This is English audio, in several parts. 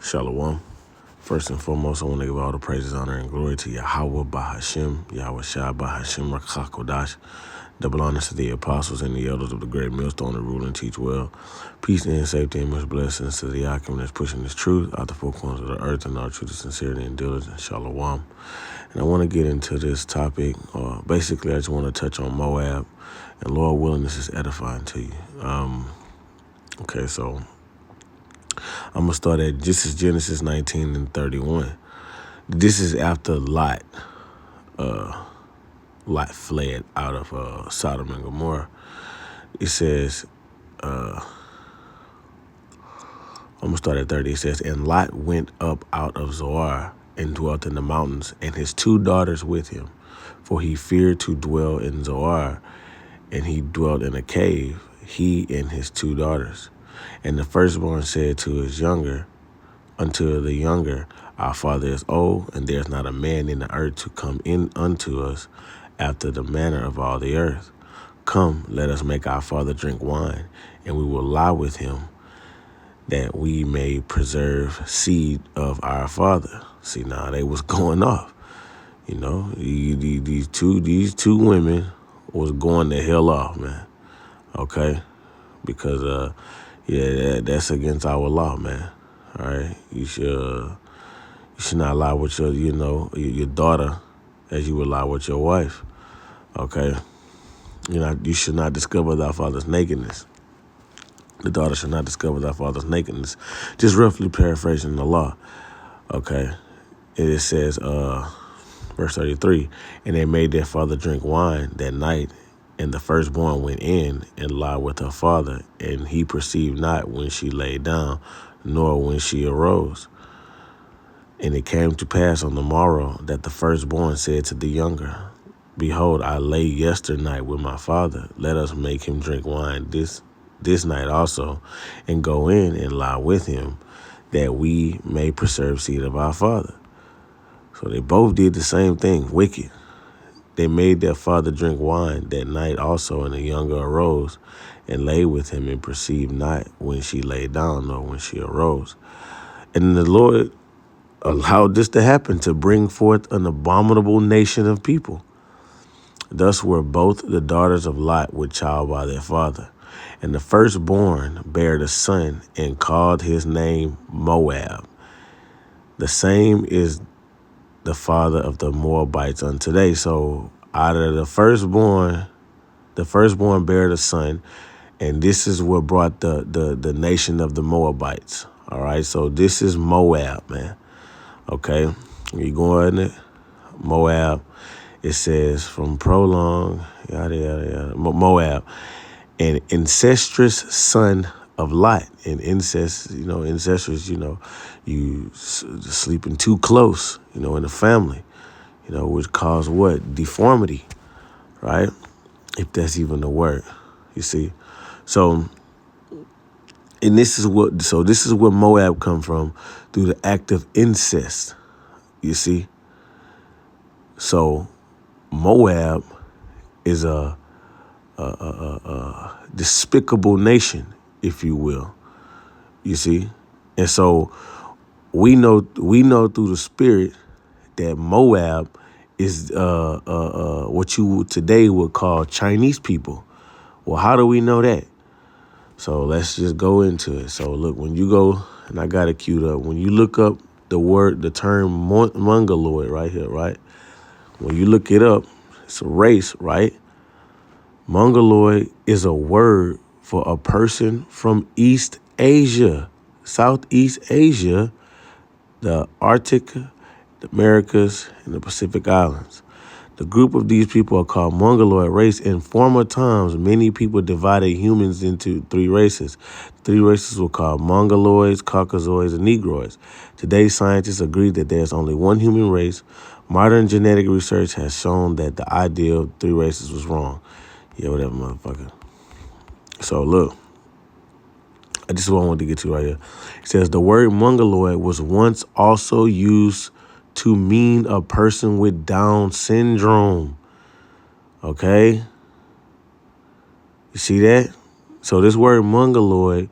Shalom. First and foremost, I want to give all the praises, honor, and glory to Yahweh Bahashem, Yahweh Shai Bahashem Rakakodash. Double honors to the apostles and the elders of the great millstone that rule and teach well. Peace and safety and much blessings to the Akim that's pushing this truth out the four corners of the earth and our truth of sincerity and diligence. Shalom. And I want to get into this topic. Basically, I just want to touch on Moab. And Lord willing, this is edifying to you. Okay, so I'm going to start at, this is Genesis 19 and 31. This is after Lot fled out of Sodom and Gomorrah. It says, I'm going to start at 30. It says, and Lot went up out of Zoar and dwelt in the mountains, and his two daughters with him. For he feared to dwell in Zoar, and he dwelt in a cave, he and his two daughters. And the firstborn said to unto the younger, our father is old, and there is not a man in the earth to come in unto us after the manner of all the earth. Come, let us make our father drink wine, and we will lie with him, that we may preserve seed of our father. See, now they was going off. You know, these two women was going the hell off, man. Okay? Because, that's against our law, man. All right? You should not lie with your daughter as you would lie with your wife. Okay? You should not discover thy father's nakedness. The daughter should not discover thy father's nakedness. Just roughly paraphrasing the law. Okay? It says, verse 33, and they made their father drink wine that night, and the firstborn went in and lied with her father, and he perceived not when she lay down, nor when she arose. And it came to pass on the morrow that the firstborn said to the younger, behold, I lay yesternight with my father. Let us make him drink wine this night also, and go in and lie with him, that we may preserve seed of our father. So they both did the same thing, wicked. They made their father drink wine that night also, and the younger arose and lay with him, and perceived not when she lay down, nor when she arose. And the Lord allowed this to happen, to bring forth an abominable nation of people. Thus were both the daughters of Lot with child by their father. And the firstborn bare a son, and called his name Moab. The same is the father of the Moabites unto today. So out of the firstborn bare a son, and this is what brought the nation of the Moabites. All right, so this is Moab, man. Okay, you go in it, Moab. It says from prolong, yada yada yada. Moab, an incestuous son of Lot. And incest, incestuous, you sleeping too close, in the family, which cause what? Deformity, right? If that's even a word, you see. So, and this is where Moab come from, through the act of incest, you see. So Moab is a despicable nation, if you will, you see. And so we know through the spirit that Moab is what you today would call Chinese people. Well, how do we know that? So let's just go into it. So look, when you go, and I got it queued up, when you look up the term Mongoloid right here, right? When you look it up, it's a race, right? Mongoloid is a word for a person from East Asia, Southeast Asia, the Arctic, the Americas, and the Pacific Islands. The group of these people are called Mongoloid race. In former times, many people divided humans into three races. Three races were called Mongoloids, Caucasoids, and Negroids. Today, scientists agree that there's only one human race. Modern genetic research has shown that the idea of three races was wrong. Yeah, whatever, motherfucker. So, look. This is what I wanted to get to right here. It says, the word Mongoloid was once also used to mean a person with Down syndrome. Okay? You see that? So this word Mongoloid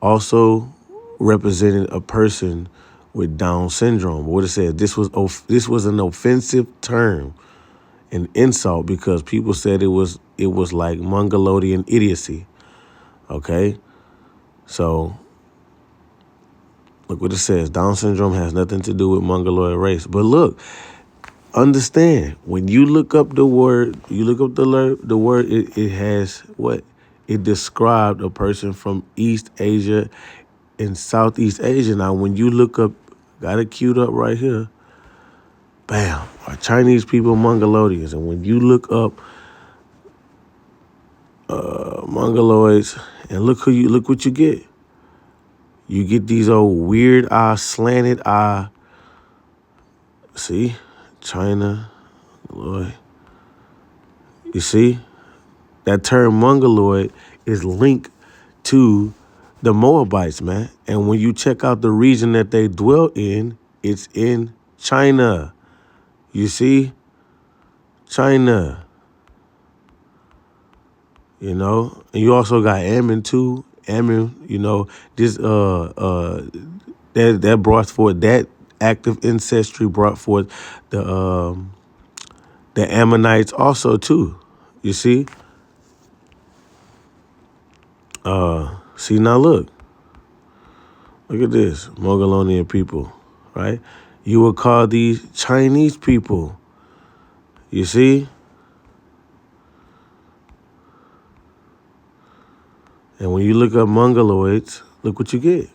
also represented a person with Down syndrome. What it says, this was an offensive term, an insult, because people said it was like Mongolian idiocy. Okay, so look what it says. Down syndrome has nothing to do with Mongoloid race. But look, understand, when you look up the word, it has what? It described a person from East Asia and Southeast Asia. Now, when you look up, got it queued up right here, bam, are Chinese people Mongolodians? And when you look up Mongoloids, and look what you get. You get these old weird eye, slanted eye. See, China, Mongoloid. You see, that term Mongoloid is linked to the Moabites, man. And when you check out the region that they dwell in, it's in China. You see, China. You know, and you also got Ammon too. Ammon, you know, this that brought forth, that act of ancestry brought forth the Ammonites also too. You see? See now look at this. Mongolian people, right? You would call these Chinese people. You see? And when you look up Mongoloids, look what you get.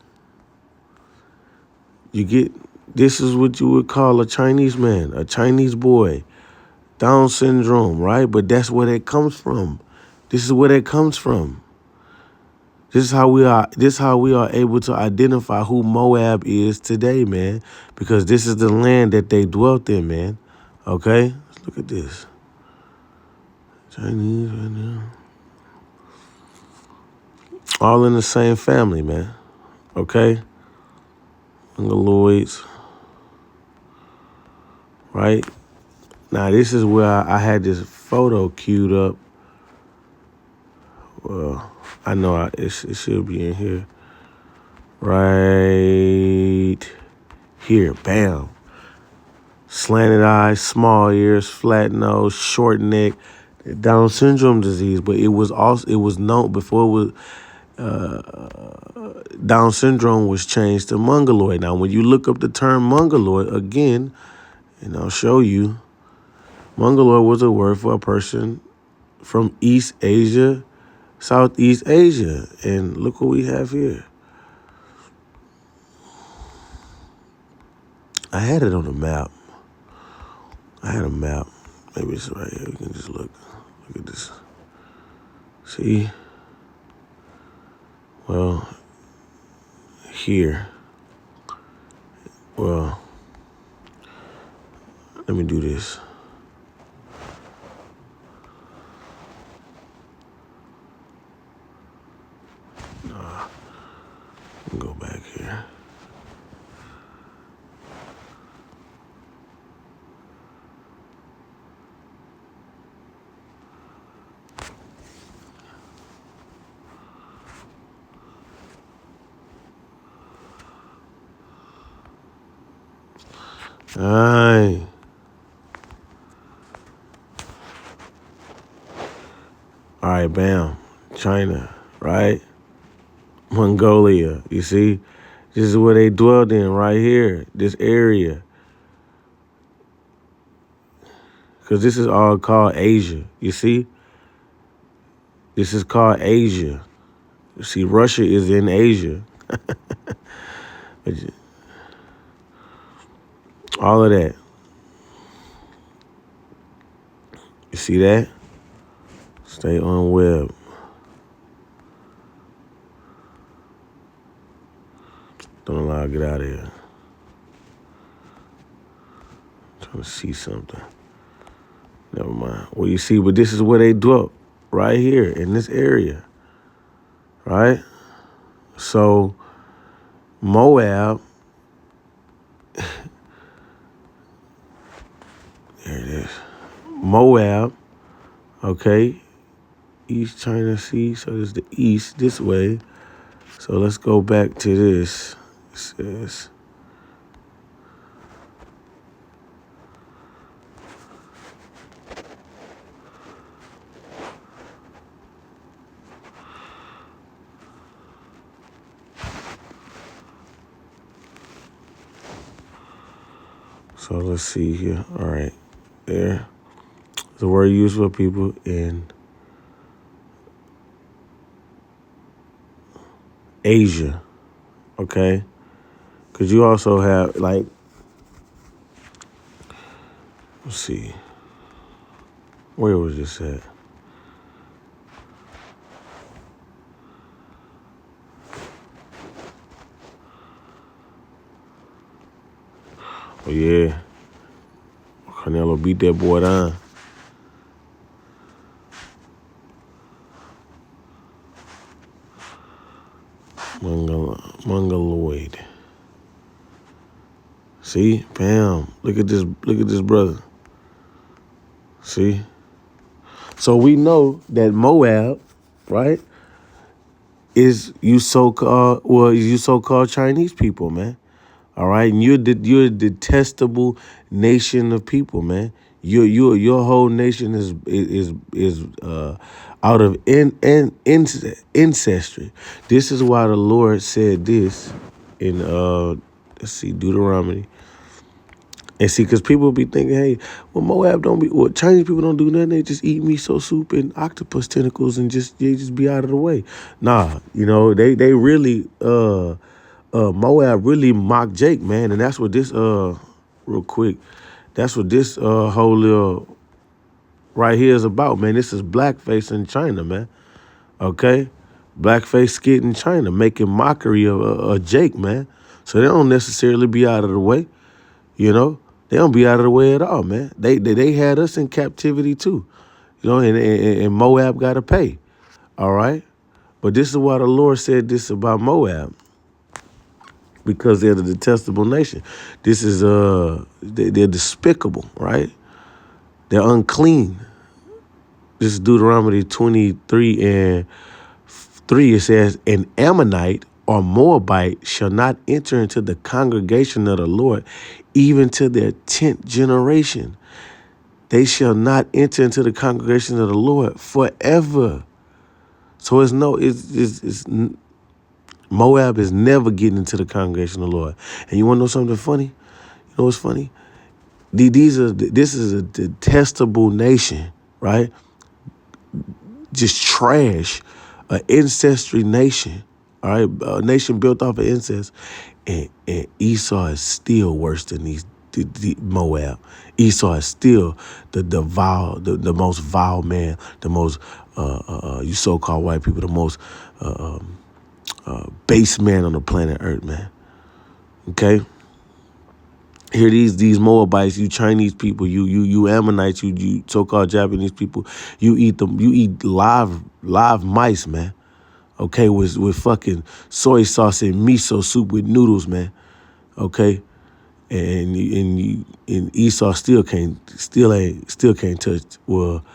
This is what you would call a Chinese man, a Chinese boy, Down syndrome, right? But that's where it comes from. This is where it comes from. This is how we are able to identify who Moab is today, man. Because this is the land that they dwelt in, man. Okay? Let's look at this. Chinese right now. All in the same family, man. Okay? Mongoloids. Right? Now, this is where I had this photo queued up. Well, I know it should be in here. Right here. Bam. Slanted eyes, small ears, flat nose, short neck, Down syndrome disease. But it was known before it was Down syndrome was changed to Mongoloid. Now, when you look up the term Mongoloid again, and I'll show you, Mongoloid was a word for a person from East Asia, Southeast Asia. And look what we have here. I had it on the map. I had a map. Maybe it's right here. You can just look. Look at this. See? Well, here. Well, let me do this. Go back here. Aye. All right, bam. China, right? Mongolia, you see? This is where they dwelled in, right here, this area. Because this is all called Asia, you see? This is called Asia. You see, Russia is in Asia. All of that. You see that? Stay on web. Don't allow her to get out of here. I'm trying to see something. Never mind. Well, you see, but this is where they dwelt. Right here in this area. Right? So, Moab. There it is. Moab. Okay. East China Sea. So this is the east this way. So let's go back to this. It says So let's see here. All right. There. The word used for people in Asia. Okay. Because you also have, like, let's see. Where was this at? Oh, yeah. Canelo beat that boy down. Mongoloid. See? Bam. Look at this brother. See? So we know that Moab, right, is you so-called Chinese people, man. All right, and you're a detestable nation of people, man. Your whole nation is out of ancestry. This is why the Lord said this in let's see, Deuteronomy. And see, because people be thinking, hey, Chinese people don't do nothing. They just eat miso soup and octopus tentacles and they just be out of the way. Nah, they really Moab really mocked Jake, man, and that's what this real quick, that's what this whole little right here is about, man. This is blackface in China, man. Okay, blackface skit in China making mockery of Jake, man. So they don't necessarily be out of the way, you know. They don't be out of the way at all, man. They had us in captivity too, and Moab got to pay, all right. But this is why the Lord said this about Moab. Because they're the detestable nation. This is they're despicable, right? They're unclean. This is Deuteronomy 23 and 3. It says, "An Ammonite or Moabite shall not enter into the congregation of the Lord, even to their 10th generation. They shall not enter into the congregation of the Lord forever." So it's Moab is never getting into the congregation of the Lord. And you want to know something funny? You know what's funny? This is a detestable nation, right? Just trash, an ancestry nation, all right? A nation built off of incest. And Esau is still worse than the Moab. Esau is still the most vile man, the most, you so-called white people, the most base man on the planet Earth, man. Okay? Here these Moabites, you Chinese people, you Ammonites, you so-called Japanese people, you eat live mice, man. Okay, with fucking soy sauce and miso soup with noodles, man. Okay, and Esau still can't touch. Well,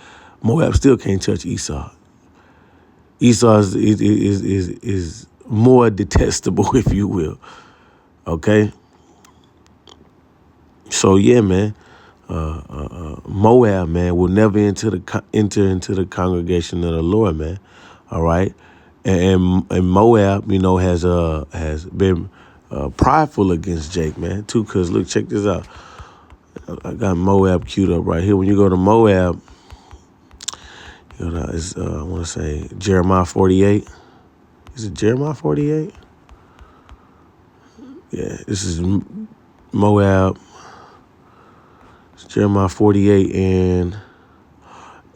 Moab still can't touch Esau. Esau is more detestable, if you will. Okay. So yeah, man, Moab, man, will never enter into the congregation of the Lord, man. All right, and Moab, has been prideful against Jake, man, too. Cause look, check this out. I got Moab queued up right here. When you go to Moab, it's I want to say Jeremiah 48. Is it Jeremiah 48? Yeah, this is Moab. Jeremiah 48 and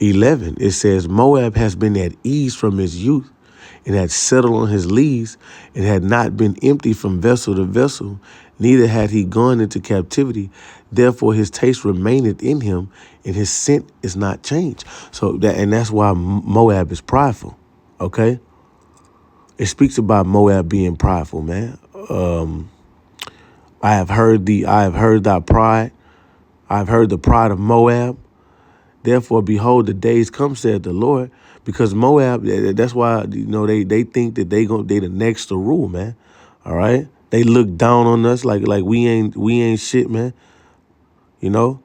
11. It says, "Moab has been at ease from his youth and had settled on his lees and had not been empty from vessel to vessel. Neither had he gone into captivity. Therefore his taste remaineth in him and his scent is not changed." So that's why Moab is prideful. Okay. It speaks about Moab being prideful, man. I have heard thy pride. I've heard the pride of Moab. Therefore, behold, the days come, said the Lord, because Moab. That's why they think that they the next to rule, man. All right, they look down on us like we ain't shit, man. You know,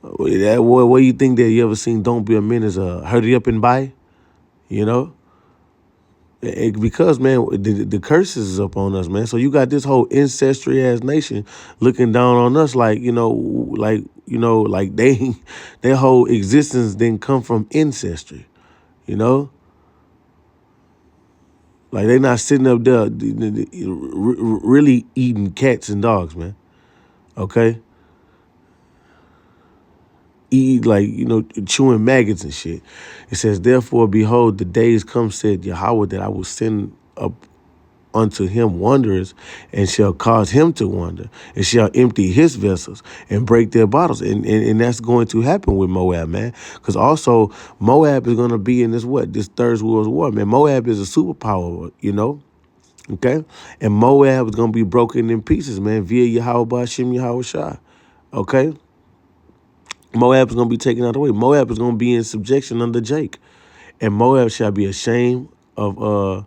what you think that you ever seen? Don't be a menace. Hurry up and buy. You know, Because, man, the curses is up on us, man. So you got this whole ancestry ass nation looking down on us like, like they their whole existence didn't come from ancestry, you know? Like they not sitting up there really eating cats and dogs, man. Okay? Eat like, chewing maggots and shit. It says, therefore, behold, the days come, said Yahweh, that I will send up unto him wanderers, and shall cause him to wander, and shall empty his vessels and break their bottles. And that's going to happen with Moab, man. Because also Moab is going to be in this Third World War, man. Moab is a superpower, okay? And Moab is going to be broken in pieces, man, via Yahweh Ba'Shem Yahweh Shai, okay? Moab is going to be taken out of the way. Moab is going to be in subjection under Jake. And Moab shall be ashamed of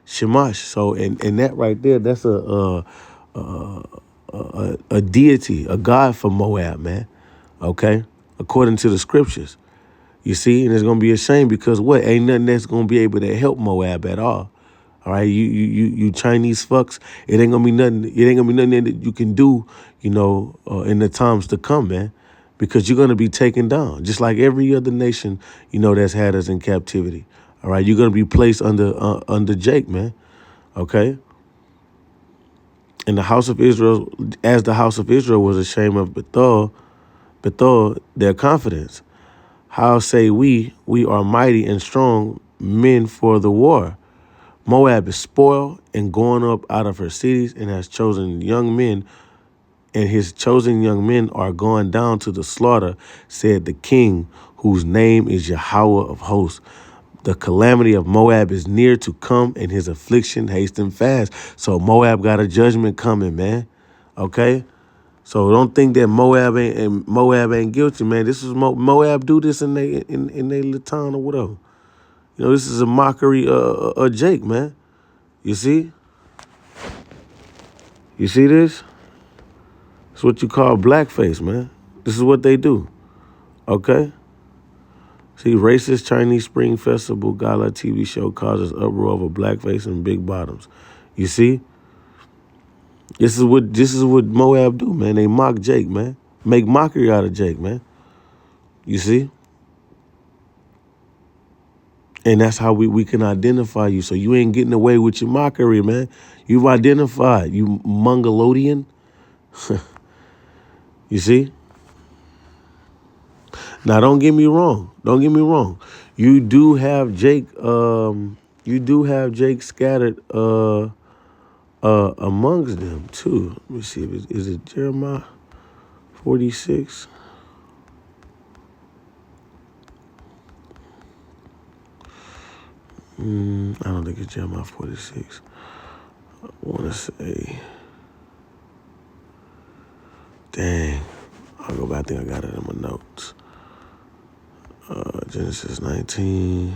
Shemash. So, and that right there, that's a deity, a god for Moab, man. Okay? According to the scriptures. You see? And it's going to be a shame because what? Ain't nothing that's going to be able to help Moab at all. All right, you Chinese fucks. It ain't gonna be nothing. It ain't gonna be nothing that you can do, in the times to come, man, because you're gonna be taken down, just like every other nation, that's had us in captivity. All right, you're gonna be placed under Jake, man. Okay, and the house of Israel, as the house of Israel was ashamed of Bethel, their confidence. How say we are mighty and strong men for the war? Moab is spoiled and going up out of her cities, and has chosen young men, and his chosen young men are going down to the slaughter, said the king, whose name is Yahweh of hosts. The calamity of Moab is near to come, and his affliction hasten fast. So Moab got a judgment coming, man. Okay? So don't think that Moab ain't guilty, man. This is Moab do this in they little town or whatever. This is a mockery of Jake, man. You see? You see this? It's what you call blackface, man. This is what they do. Okay? See, racist Chinese Spring Festival Gala TV show causes uproar over blackface and big bottoms. You see? This is what Moab do, man. They mock Jake, man. Make mockery out of Jake, man. You see? And that's how we can identify you. So you ain't getting away with your mockery, man. You've identified, you Mongolodian. You see? Now, don't get me wrong. Don't get me wrong. You do have Jake. You do have Jake scattered amongst them too. Let me see. Is it Jeremiah 46? I don't think it's Jeremiah 46. I want to say. Dang. I'll go back. I think I got it in my notes. Genesis 19.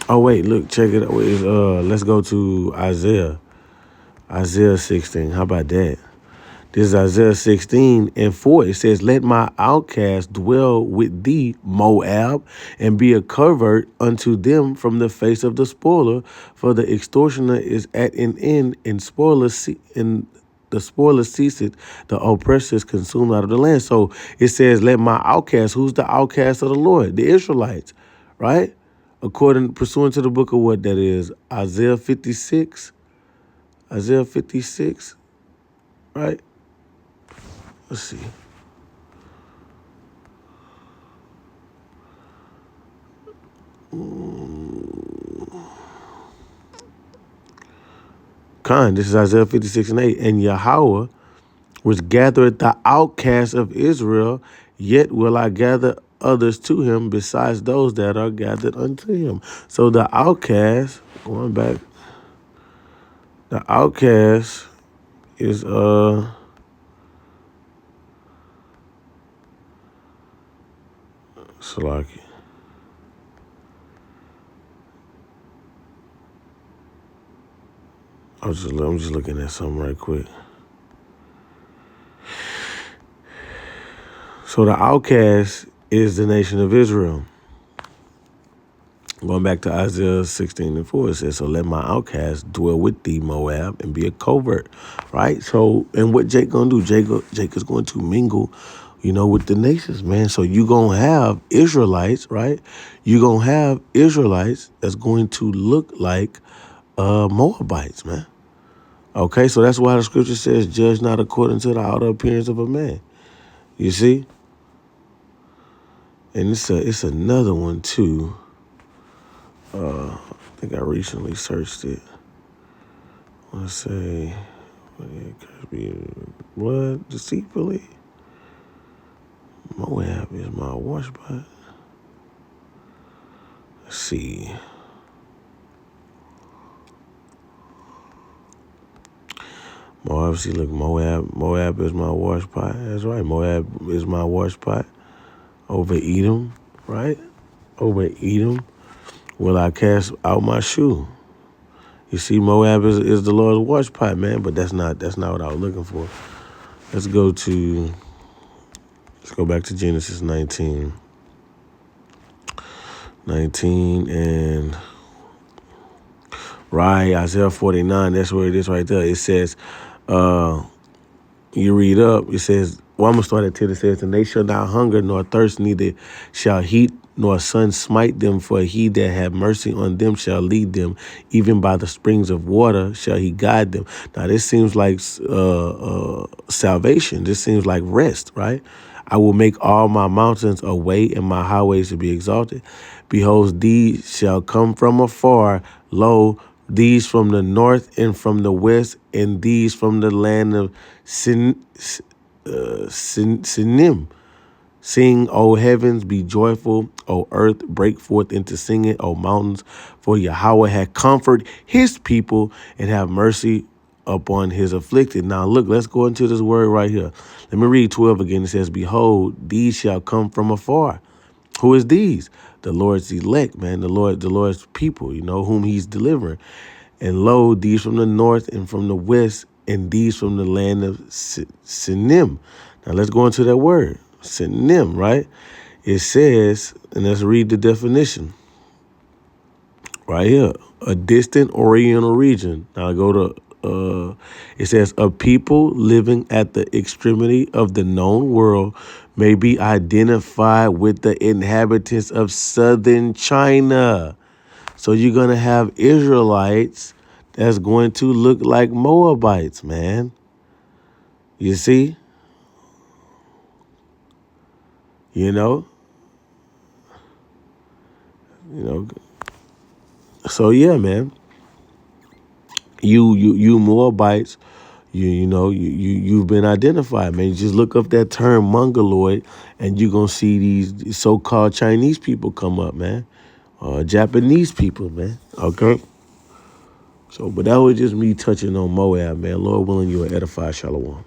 Oh, wait, look, check it out. Let's go to Isaiah 16. How about that? This is Isaiah 16:4. It says, let my outcast dwell with thee, Moab, and be a covert unto them from the face of the spoiler, for the extortioner is at an end, and the spoiler ceaseth, the oppressor is consumed out of the land. So it says, let my outcast. Who's the outcast of the Lord? The Israelites, right? Pursuant to the book of what that is, Isaiah 56, right? Let's see. This is Isaiah 56:8. And Yahweh, which gathereth the outcasts of Israel, yet will I gather others to him besides those that are gathered unto him. So the outcast, going back, the outcast is Salaki. I'm just looking at something right quick. So the outcast is the nation of Israel. Going back to Isaiah 16:4, it says, so let my outcast dwell with thee, Moab, and be a covert, right? So, and what Jake gonna do? Jake is going to mingle, with the nations, man. So you gonna have Israelites, right? You gonna have Israelites that's going to look like Moabites, man. Okay, so that's why the scripture says, judge not according to the outer appearance of a man. You see? And it's another one too. I think I recently searched it. Let's say, blood deceitfully. Moab is my wash spot. Let's see. Moab, see, look, Moab is my wash pot. That's right. Moab is my wash pot. Over Edom, right? Over Edom will I cast out my shoe. You see, Moab is the Lord's wash pot, man, but that's not what I was looking for. Let's go back to Genesis 19. 19 and right, Isaiah 49, that's where it is right there. It says, you read up, it says, well, I'm going to start at 10. It says, and they shall not hunger nor thirst, neither shall heat nor sun smite them, for he that have mercy on them shall lead them, even by the springs of water shall he guide them. Now, this seems like salvation. This seems like rest, right? I will make all my mountains a way and my highways to be exalted. Behold, these shall come from afar. Lo, these from the north and from the west, and these from the land of Sinim. Sing, O heavens, be joyful, O earth, break forth into singing, O mountains, for Yahweh hath comforted his people and have mercy upon his afflicted. Now look, let's go into this word right here. Let me read 12 again. It says, behold, these shall come from afar. Who is these? The Lord's elect, man, the Lord's people, whom he's delivering. And lo, these from the north and from the west, and these from the land of Sinim. Now let's go into that word. Sinim, right? It says, and let's read the definition right here, a distant oriental region. Now I go to, it says, a people living at the extremity of the known world may be identified with the inhabitants of southern China. So you're going to have Israelites that's going to look like Moabites, man. You see? You know? So yeah, man. You Moabites, you've been identified, man. You just look up that term mongoloid, and you're gonna see these so-called Chinese people come up, man. Japanese people, man. Okay. So, but that was just me touching on Moab, man. Lord willing, you will edify. Shalom.